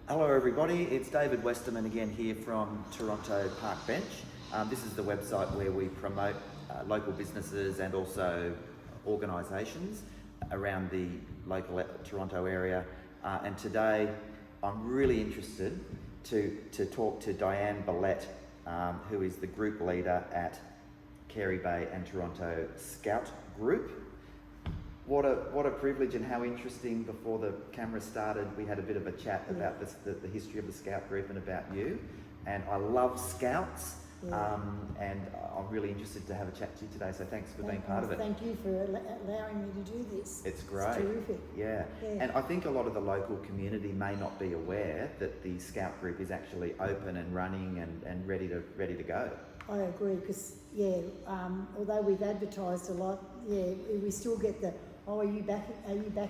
Hello everybody, it's David Westerman again here from Toronto Park Bench. This is the website where we promote local businesses and also organisations around the local Toronto area. And today I'm really interested to talk to Diane Bellette, who is the group leader at Carey Bay and Toronto Scout Group. What a privilege and how interesting. Before the camera started, we had a bit of a chat about the history of the Scout Group and about you. And I love Scouts, and I'm really interested to have a chat to you today, so thanks for being part of it. Thank you for allowing me to do this. It's great. It's terrific. Yeah. And I think a lot of the local community may not be aware that the Scout Group is actually open and running and ready to go. I agree, because although we've advertised a lot, we still get the, "Oh, are you back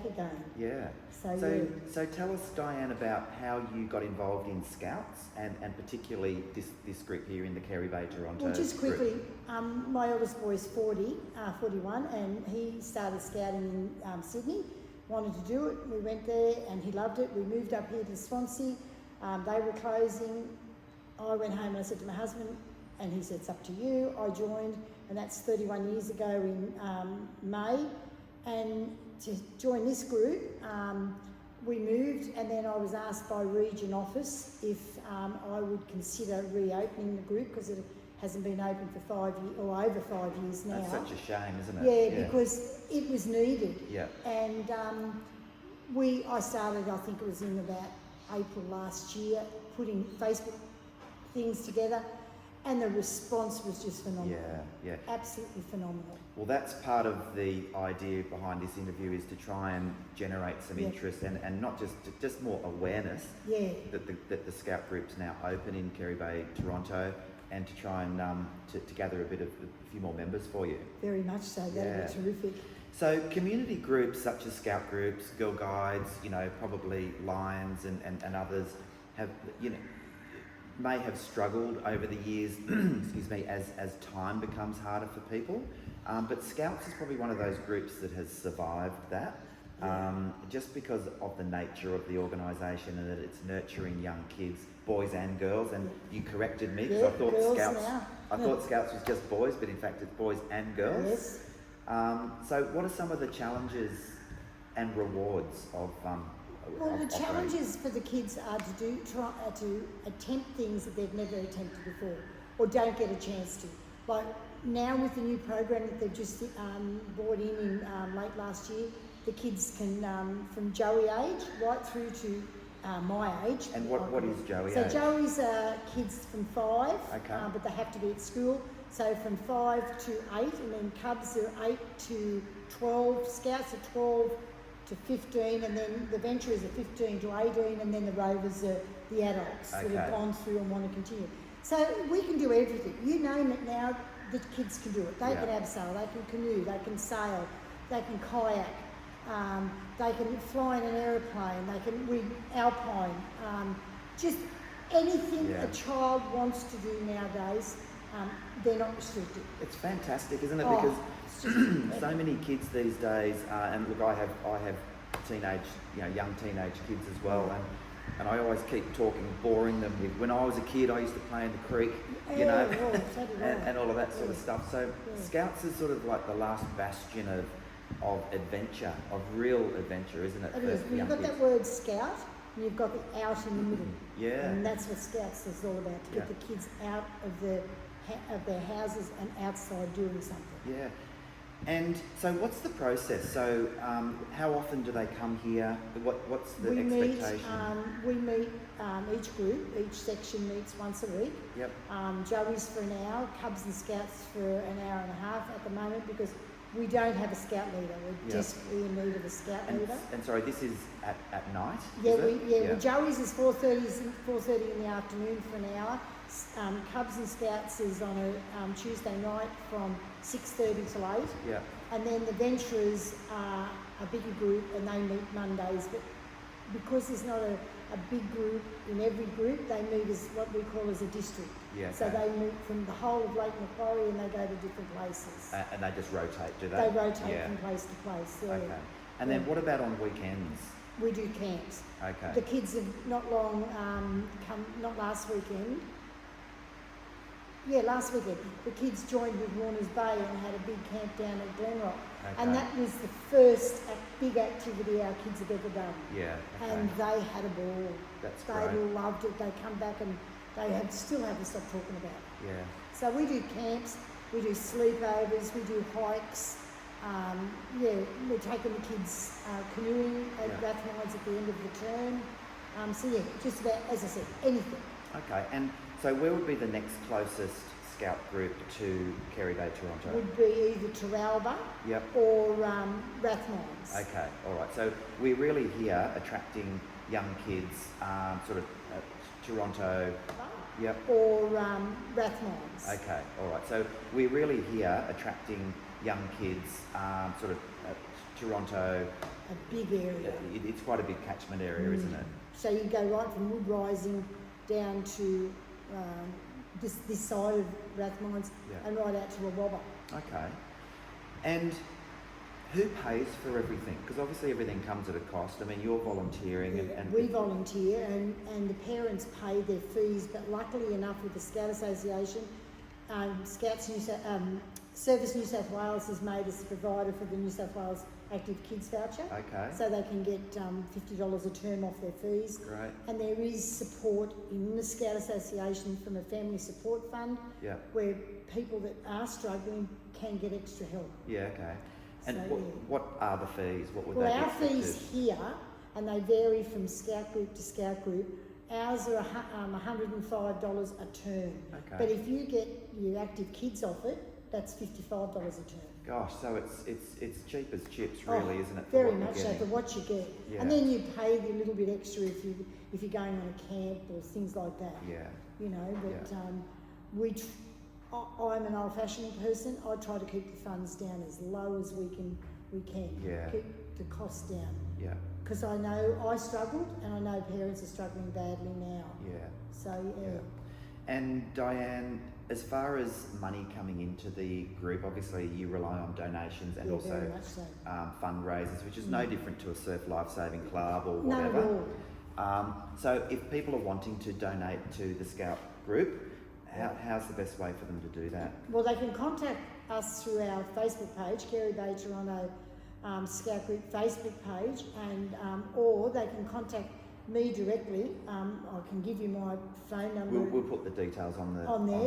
again?" Yeah. So tell us, Diane, about how you got involved in Scouts and particularly this group here in the Carey Bay, Toronto. Well, just quickly, my eldest boy's 41, and he started scouting in Sydney. Wanted to do it. We went there, and he loved it. We moved up here to Swansea. They were closing. I went home and I said to my husband, and he said, "It's up to you." I joined, and that's 31 years ago in May. And to join this group, we moved, and then I was asked by Region Office if I would consider reopening the group, because it hasn't been open for 5 years, or over 5 years now. That's such a shame, isn't it? Yeah, because it was needed. Yeah. And I started, I think it was in about April last year, putting Facebook things together. And the response was just phenomenal. Yeah. Absolutely phenomenal. Well, that's part of the idea behind this interview, is to try and generate some interest and not just more awareness that the Scout Group's now open in Carey Bay, Toronto, and to try and to gather a few more members for you. Very much so. That'd be terrific. So community groups such as Scout Groups, Girl Guides, probably Lions and others have, may have struggled over the years, excuse me, as time becomes harder for people. But Scouts is probably one of those groups that has survived that, just because of the nature of the organisation and that it's nurturing young kids, boys and girls. And you corrected me, because I thought Scouts was just boys, but in fact it's boys and girls. Yes. So what are some of the challenges and rewards of Well, the challenges for the kids are to attempt things that they've never attempted before, or don't get a chance to. Like now with the new program that they've just brought in late last year, the kids can, from Joey age right through to my age. And what is Joey age? So Joey's kids from 5, but they have to be at school. So from 5 to 8, and then Cubs are 8 to 12, Scouts are 12 to 15, and then the Venturers are 15 to 18, and then the Rovers are the adults that have gone through and want to continue. So we can do everything. You name it now, the kids can do it. They can abseil, they can canoe, they can sail, they can kayak, they can fly in an aeroplane, they can read alpine, just anything a child wants to do nowadays, they're not restricted. It's fantastic, isn't it? Because so many kids these days, and look, I have young teenage kids as well, and I always keep boring them with, when I was a kid, I used to play in the creek, and all of that sort of stuff. So Scouts is sort of like the last bastion of adventure, of real adventure, isn't it? It is. You've got that word scout, and you've got the out in the middle. Yeah. And that's what Scouts is all about, to get the kids out of their houses and outside doing something. Yeah. And so what's the process? So how often do they come here? What's the expectation? We meet each group, each section meets once a week. Yep. Joey's for an hour, Cubs and Scouts for an hour and a half at the moment, because we don't have a Scout leader. We're desperately in need of a Scout leader. And sorry, this is at night? Well, Joey's is 4:30 in the afternoon for an hour. Cubs and Scouts is on a Tuesday night from 6:30 till 8. Yeah. And then the Venturers are a bigger group, and they meet Mondays. But because there's not a big group in every group, they meet as what we call as a district. Yeah. So they meet from the whole of Lake Macquarie, and they go to different places. And they just rotate, do they? They rotate from place to place. Yeah. Okay. And then what about on weekends? we do camps. Okay. The kids have not long not last weekend. Yeah, last weekend. The kids joined with Warners Bay and had a big camp down at Glenrock. Okay. And that was the first big activity our kids have ever done. Yeah. Okay. And they had a ball. That's they great. loved it. They come back and still haven't stopped talking about it. Yeah. So we do camps, we do sleepovers, we do hikes. We're taking the kids canoeing at Rathmines at the end of the term. Just about, as I said, anything. Okay. And so where would be the next closest scout group to Carey Bay, Toronto? Would be either Teralba Yep. or Rathmines. Okay. All right. So we're really here attracting young kids, sort of Toronto. Yep. Or Rathmines. Okay. All right. So we're really here attracting young kids, sort of Toronto. A big area. It's quite a big catchment area, isn't it? So you go right from Wood Rising down to this side of Rathmines and right out to Awabba. Okay. And who pays for everything? Because obviously everything comes at a cost. I mean, you're volunteering and we volunteer and the parents pay their fees, but luckily enough with the Scout Association, Service New South Wales has made us a provider for the New South Wales Active Kids Voucher. Okay. So they can get $50 a term off their fees. Great. And there is support in the Scout Association from a family support fund where people that are struggling can get extra help. Yeah, okay. And So, what are the fees? What would Well, they be our expected? fees here, and they vary from scout group to scout group, ours are $105 a term. Okay. But if you get your active kids off it, that's $55 a term. Gosh, so it's cheap as chips, really, isn't it? For Very what you're much so, getting? for what you get. Yeah. And then you pay the little bit extra if you're going on a camp or things like that. Yeah. You know, but I'm an old-fashioned person. I try to keep the funds down as low as we can. Yeah. Keep the costs down. Yeah. Because I know I struggled, and I know parents are struggling badly now. Yeah. So And Diane, as far as money coming into the group, obviously you rely on donations and also very much so. fundraisers, which is no different to a surf lifesaving club or None whatever. at all. So if people are wanting to donate to the Scout group, how's the best way for them to do that? Well, they can contact us through our Facebook page, Carey Bay Toronto Scout Group Facebook page, and or they can contact me directly. I can give you my phone number. We'll put the details on the on there,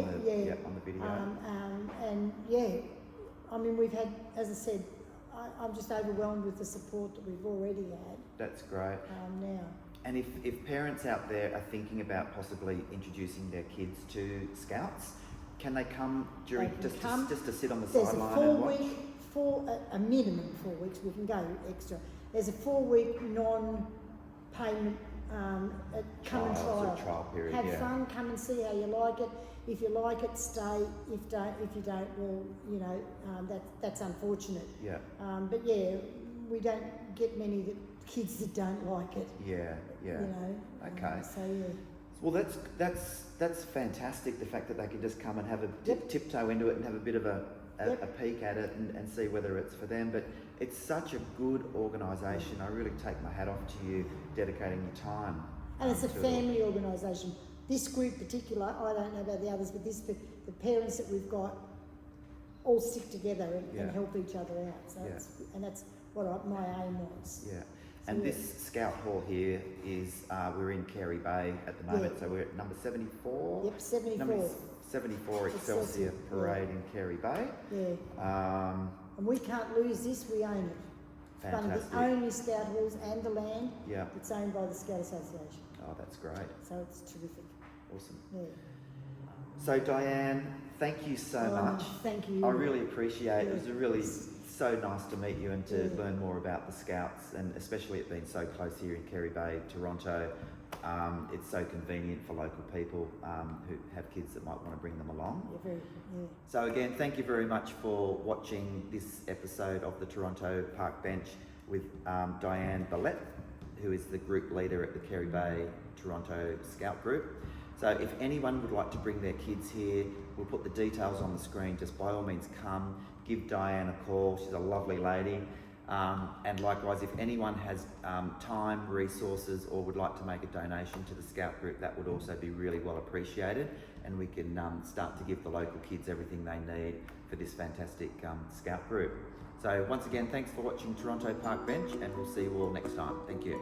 on the video. I mean, we've had, as I said, I'm just overwhelmed with the support that we've already had. That's great. Now. And if parents out there are thinking about possibly introducing their kids to Scouts, can they come during just to sit on the There's sideline a and watch? a minimum 4 weeks. We can go extra. There's a 4-week non-payment come and trial. Period. Have fun. Come and see how you like it. If you like it, stay. If you don't, well, you know, that's unfortunate. Yeah. But yeah, we don't get many kids that don't like it. Yeah. You know. Okay. So yeah. Well, that's fantastic. The fact that they can just come and have a tiptoe into it and have a bit of a peek at it and see whether it's for them. But it's such a good organisation. I really take my hat off to you dedicating your time. And it's a family organisation. This group particular, I don't know about the others, but the parents that we've got all stick together and help each other out. So that's what my aim was. Yeah. And this Scout Hall here is, we're in Carey Bay at the moment, so we're at number 74? Yep, 74. Number 74 Excelsior Parade in Carey Bay. Yeah. And we can't lose this, we own it. It's one of the only Scout Halls and the land that's owned by the Scout Association. Oh, that's great. So it's terrific. Awesome. Yeah. So Diane, thank you so much. Thank you. I really appreciate it. It was really so nice to meet you and to learn more about the Scouts, and especially it being so close here in Carey Bay, Toronto. It's so convenient for local people who have kids that might want to bring them along. So again, thank you very much for watching this episode of the Toronto Park Bench with Diane Bellette, who is the group leader at the Carey Bay Toronto Scout Group. So if anyone would like to bring their kids here, we'll put the details on the screen. Just by all means come, give Diane a call. She's a lovely lady. And likewise, if anyone has time, resources, or would like to make a donation to the Scout group, that would also be really well appreciated, and we can start to give the local kids everything they need for this fantastic Scout group. So once again, thanks for watching Toronto Park Bench, and we'll see you all next time. Thank you.